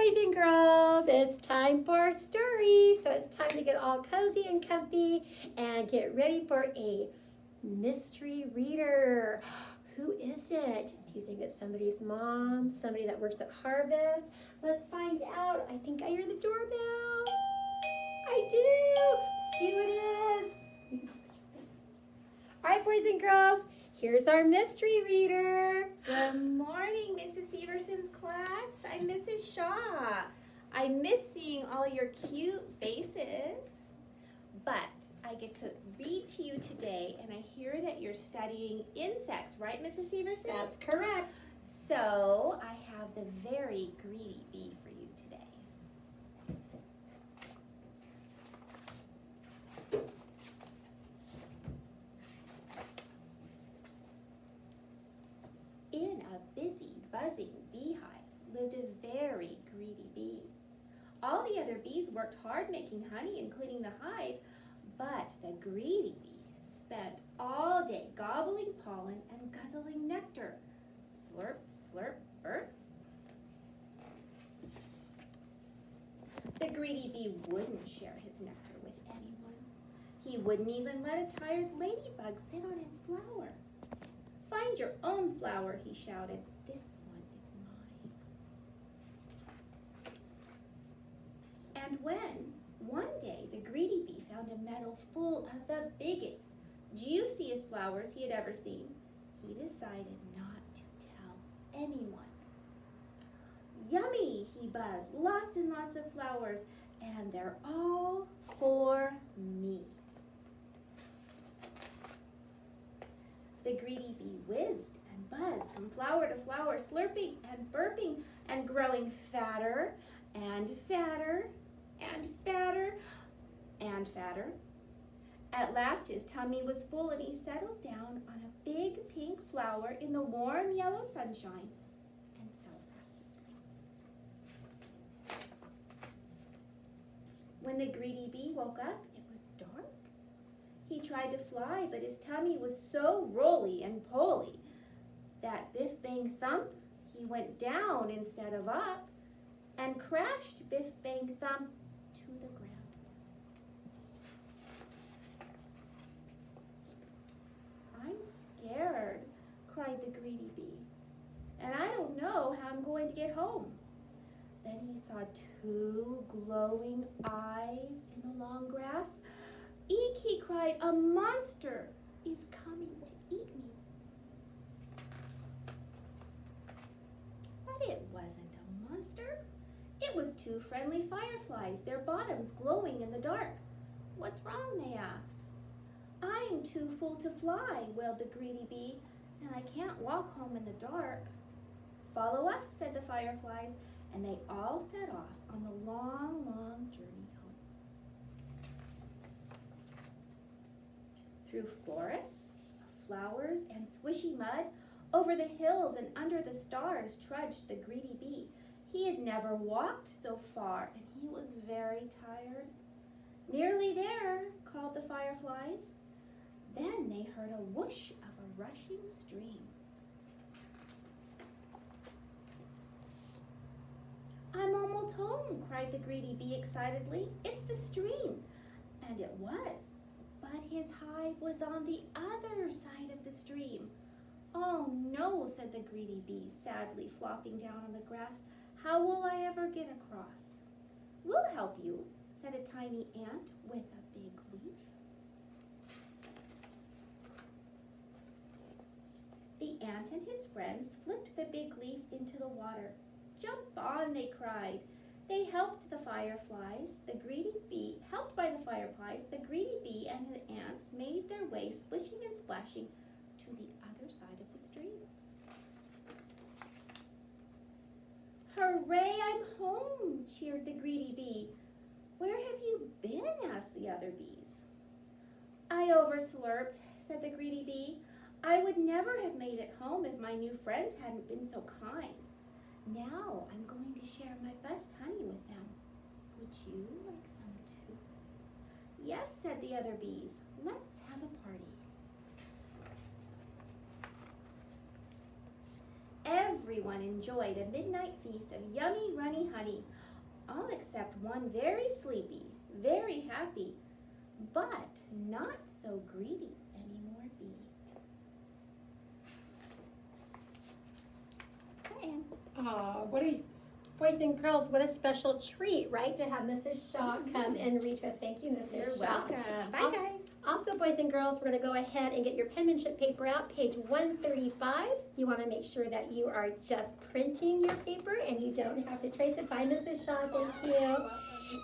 boys and girls, it's time for our story. So it's time to get all cozy and comfy and get ready for a mystery reader. Who is it? Do you think it's somebody's mom, somebody that works at Harvest? Let's find out. I think I hear the doorbell. I do. Let's see who it is. All right, boys and girls, here's our mystery reader. Good morning, Mrs. Severson's class. I'm Mrs. Shaw. I miss seeing all your cute faces, but I get to read to you today, and I hear that you're studying insects, right, Mrs. Severson? That's correct. So I have the very greedy bee for you today. In a busy, buzzing beehive lived a very greedy bee. All the other bees worked hard making honey and cleaning the hive, but the greedy bee spent all day gobbling pollen and guzzling nectar. Slurp, slurp, burp. The greedy bee wouldn't share his nectar with anyone. He wouldn't even let a tired ladybug sit on his flower. Find your own flower, he shouted. This one is mine. And when, one day, the greedy bee found a meadow full of the biggest, juiciest flowers he had ever seen, he decided not to tell anyone. Yummy, he buzzed, lots and lots of flowers, and they're all for me. The greedy bee whizzed and buzzed from flower to flower, slurping and burping and growing fatter and fatter and fatter and fatter. At last his tummy was full and he settled down on a big pink flower in the warm yellow sunshine and fell fast asleep. When the greedy bee woke up, it was dark. He tried to fly, but his tummy was so rolly and poly that biff bang thump, he went down instead of up and crashed biff bang thump to the ground. I'm scared, cried the greedy bee, and I don't know how I'm going to get home. Then he saw two glowing eyes in the long grass. Eek, he cried, a monster is coming to eat me. But it wasn't a monster. It was two friendly fireflies, their bottoms glowing in the dark. What's wrong, they asked. I'm too full to fly, wailed the greedy bee, and I can't walk home in the dark. Follow us, said the fireflies, and they all set off on the long, long journey. Through forests of flowers and swishy mud, over the hills and under the stars trudged the greedy bee. He had never walked so far, and he was very tired. Nearly there, called the fireflies. Then they heard a whoosh of a rushing stream. I'm almost home, cried the greedy bee excitedly. It's the stream. And it was. But his hive was on the other side of the stream. Oh no, said the greedy bee, sadly flopping down on the grass. How will I ever get across? We'll help you, said a tiny ant with a big leaf. The ant and his friends flipped the big leaf into the water. Jump on, they cried. They helped the fireflies. The greedy bee, helped by the fireflies, the greedy bee and the ants made their way, splishing and splashing, to the other side of the stream. Hooray, I'm home, cheered the greedy bee. Where have you been? Asked the other bees. I overslurped, said the greedy bee. I would never have made it home if my new friends hadn't been so kind. Now I'm going to share my best honey with them. Would you like some too? Yes, said the other bees. Let's have a party. everyone enjoyed a midnight feast of yummy, runny honey, all except one very sleepy, very happy, but not so greedy anymore bee. And Oh, boys and girls, what a special treat, right, to have Mrs. Shaw come and read to us. Thank you, Mrs. you're Shaw. welcome. Bye, guys. Also, boys and girls, we're going to go ahead and get your penmanship paper out, page 135. You want to make sure that you are just printing your paper and you don't have to trace it. Bye, Mrs. Shaw. Thank you.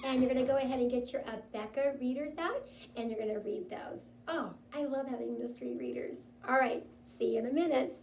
And you're going to go ahead and get your Abeka readers out, and you're going to read those. Oh, I love having mystery readers. All right, see you in a minute.